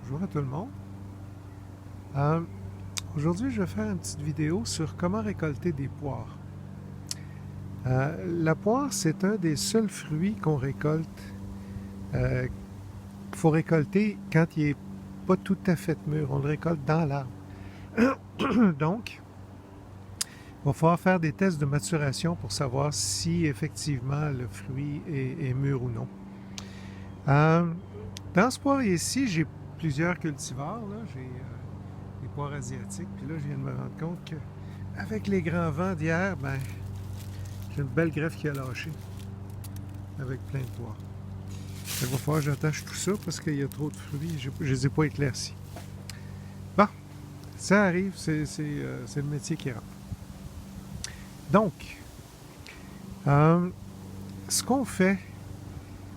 Bonjour à tout le monde. Euh, Aujourd'hui, je vais faire une petite vidéo sur comment récolter des poires. La poire, c'est un des seuls fruits qu'on récolte, qu'il faut récolter quand il n'est pas tout à fait mûr. On le récolte dans l'arbre. Donc, il va falloir faire des tests de maturation pour savoir si effectivement le fruit est mûr ou non. Dans ce poirier-ci, j'ai plusieurs cultivars. J'ai des poires asiatiques. Puis là, je viens de me rendre compte qu'avec les grands vents d'hier, j'ai une belle greffe qui a lâché avec plein de poires. Il va falloir que j'attache tout ça parce qu'il y a trop de fruits. Je ne les ai pas éclaircis. Bon, ça arrive, c'est le métier qui rentre. Donc, ce qu'on fait,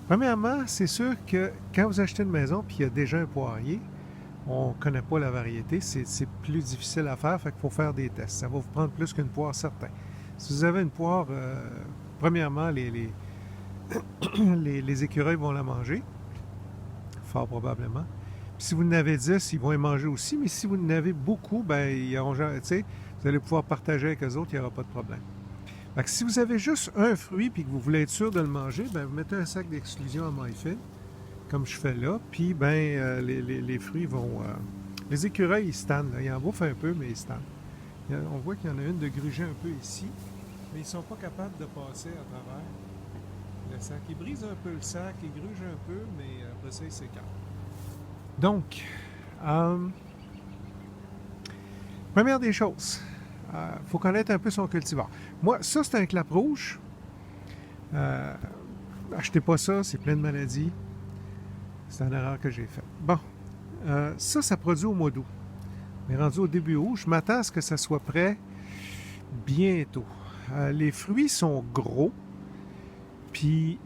premièrement, c'est sûr que quand vous achetez une maison puis il y a déjà un poirier, on ne connaît pas la variété, c'est plus difficile à faire, fait qu'il faut faire des tests. Ça va vous prendre plus qu'une poire, certain. Si vous avez une poire, premièrement, les écureuils vont la manger, fort probablement. Puis si vous en avez 10, ils vont les manger aussi, mais si vous en avez beaucoup, vous allez pouvoir partager avec eux autres, il n'y aura pas de problème. Fait que si vous avez juste un fruit et que vous voulez être sûr de le manger, vous mettez un sac d'exclusion à maille fine, comme je fais là, puis les fruits vont... les écureuils, ils se tannent, là. Ils en bouffent un peu, mais ils se tannent. On voit qu'il y en a une de grugée un peu ici, mais ils ne sont pas capables de passer à travers le sac. Ils brisent un peu le sac, ils grugent un peu, mais après ça, ils s'écartent. Donc, première des choses, faut connaître un peu son cultivar. Moi, ça, c'est un clap rouge. Achetez pas ça, c'est plein de maladies. C'est une erreur que j'ai faite. Bon, ça produit au mois d'août. Mais rendu au début août, je m'attends à ce que ça soit prêt bientôt. Les fruits sont gros, puis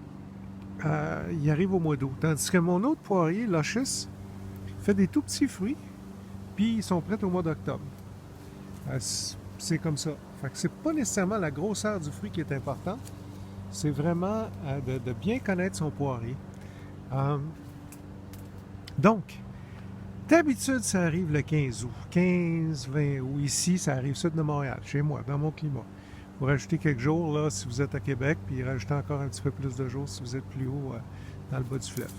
ils arrivent au mois d'août. Tandis que mon autre poirier, Luscious, fait des tout petits fruits, puis ils sont prêts au mois d'octobre. C'est comme ça. Fait que c'est pas nécessairement la grosseur du fruit qui est importante, c'est vraiment de bien connaître son poirier. Donc, d'habitude, ça arrive le 15 août. 15, 20 août. Ici, ça arrive sud de Montréal, chez moi, dans mon climat. Vous rajoutez quelques jours là, si vous êtes à Québec, puis rajoutez encore un petit peu plus de jours si vous êtes plus haut dans le bas du fleuve.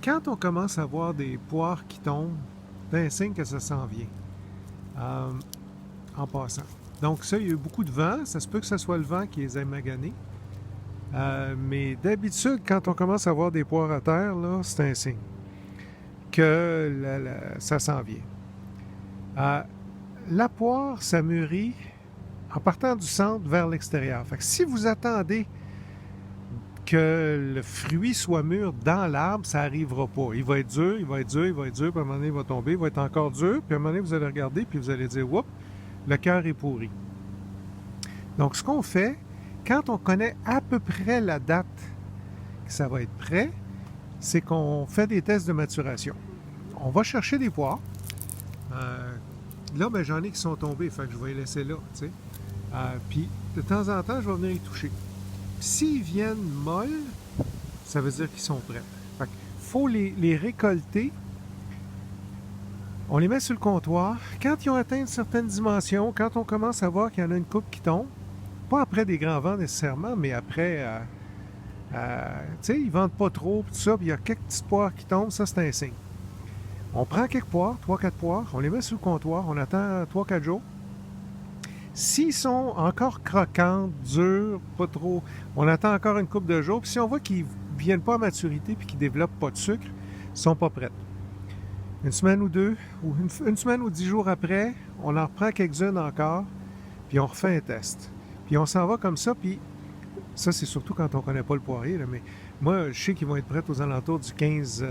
Quand on commence à voir des poires qui tombent, c'est un signe que ça s'en vient. En passant. Donc ça, il y a eu beaucoup de vent. Ça se peut que ce soit le vent qui les ait maganés. Mais d'habitude, quand on commence à voir des poires à terre, là, c'est un signe que ça s'en vient. La poire, ça mûrit en partant du centre vers l'extérieur. Fait que si vous attendez que le fruit soit mûr dans l'arbre, ça n'arrivera pas. Il va être dur, il va être dur, il va être dur, puis à un moment donné, il va tomber, il va être encore dur, puis à un moment donné, vous allez regarder, puis vous allez dire, oups, le cœur est pourri. Donc, ce qu'on fait, quand on connaît à peu près la date que ça va être prêt, c'est qu'on fait des tests de maturation. On va chercher des poires. Là, j'en ai qui sont tombés, fait que je vais les laisser là, tu sais. Puis, de temps en temps, je vais venir y toucher. S'ils viennent molles, ça veut dire qu'ils sont prêts. Fait qu'il faut les récolter. On les met sur le comptoir. Quand ils ont atteint une certaine dimension, quand on commence à voir qu'il y en a une coupe qui tombe, pas après des grands vents nécessairement, mais après, tu sais, ils ne vendent pas trop, tout ça, puis il y a quelques petites poires qui tombent, ça c'est un signe. On prend quelques poires, 3-4 poires, on les met sur le comptoir, on attend 3-4 jours. S'ils sont encore croquantes, dures, pas trop, on attend encore une couple de jours. Puis si on voit qu'ils ne viennent pas à maturité puis qu'ils ne développent pas de sucre, ils ne sont pas prêts. Une semaine ou deux, ou une semaine ou 10 jours après, on en reprend quelques-unes encore, puis on refait un test. Puis on s'en va comme ça, puis ça, c'est surtout quand on ne connaît pas le poirier, là, mais moi, je sais qu'ils vont être prêts aux alentours du 15,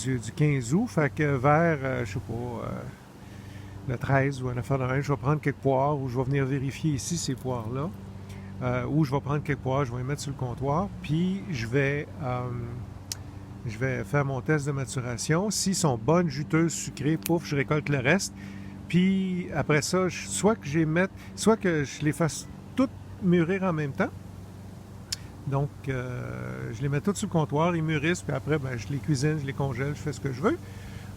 du 15 août, fait que vers, je sais pas, le 13 ou un affaire de même, je vais prendre quelques poires ou je vais venir vérifier ici ces poires-là. Ou je vais prendre quelques poires, je vais les mettre sur le comptoir, puis je vais faire mon test de maturation. S'ils sont bonnes, juteuses, sucrées, pouf, je récolte le reste. Puis après ça, soit que je les fasse toutes mûrir en même temps, Donc, je les mets toutes sur le comptoir, ils mûrissent, puis après, ben, je les cuisine, je les congèle, je fais ce que je veux.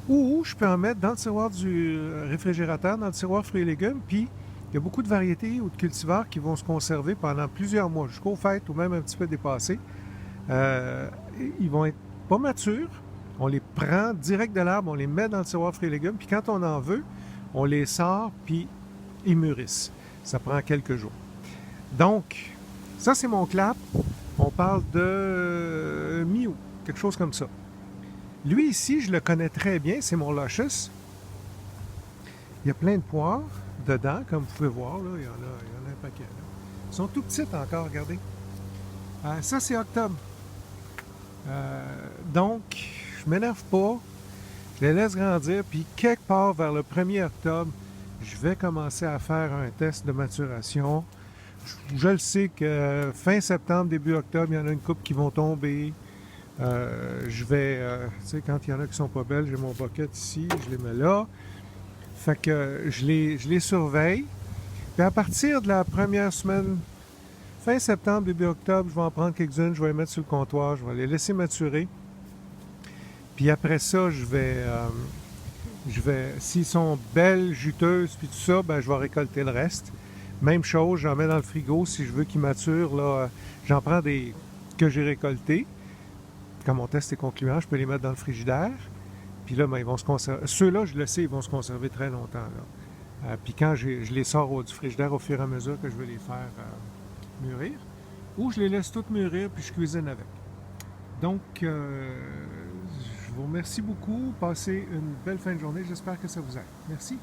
Ou je peux en mettre dans le tiroir du réfrigérateur, dans le tiroir fruits et légumes, puis il y a beaucoup de variétés ou de cultivars qui vont se conserver pendant plusieurs mois, jusqu'aux fêtes ou même un petit peu dépassés. Euh, Ils vont être pas matures. On les prend direct de l'arbre, on les met dans le tiroir fruits et légumes, puis quand on en veut, on les sort, puis ils mûrissent. Ça prend quelques jours. Donc, ça c'est mon clap. On parle de mi-août, quelque chose comme ça. Lui ici, je le connais très bien, c'est mon Luscious. Il y a plein de poires dedans, comme vous pouvez voir, là, il y en a un paquet. Là. Ils sont tout petites encore, regardez. Ça, c'est octobre. Donc, je m'énerve pas, je les laisse grandir, puis quelque part vers le 1er octobre, je vais commencer à faire un test de maturation. Je le sais que fin septembre, début octobre, il y en a une couple qui vont tomber. Je vais, tu sais, quand il y en a qui sont pas belles, j'ai mon bucket ici, je les mets là. Fait que je les surveille. Puis à partir de la première semaine, fin septembre, début octobre, je vais en prendre quelques-unes, je vais les mettre sur le comptoir, je vais les laisser maturer. Puis après ça, s'ils sont belles, juteuses, puis tout ça, ben je vais récolter le reste. Même chose, j'en mets dans le frigo si je veux qu'ils maturent. Là, j'en prends des que j'ai récoltés. Quand mon test est concluant, je peux les mettre dans le frigidaire. Puis là, ben, ils vont se conserver. Ceux-là, je le sais, ils vont se conserver très longtemps. Là. Puis quand je les sors du frigidaire au fur et à mesure que je vais les faire mûrir, ou je les laisse toutes mûrir puis je cuisine avec. Donc, je vous remercie beaucoup. Passez une belle fin de journée. J'espère que ça vous aide. Merci.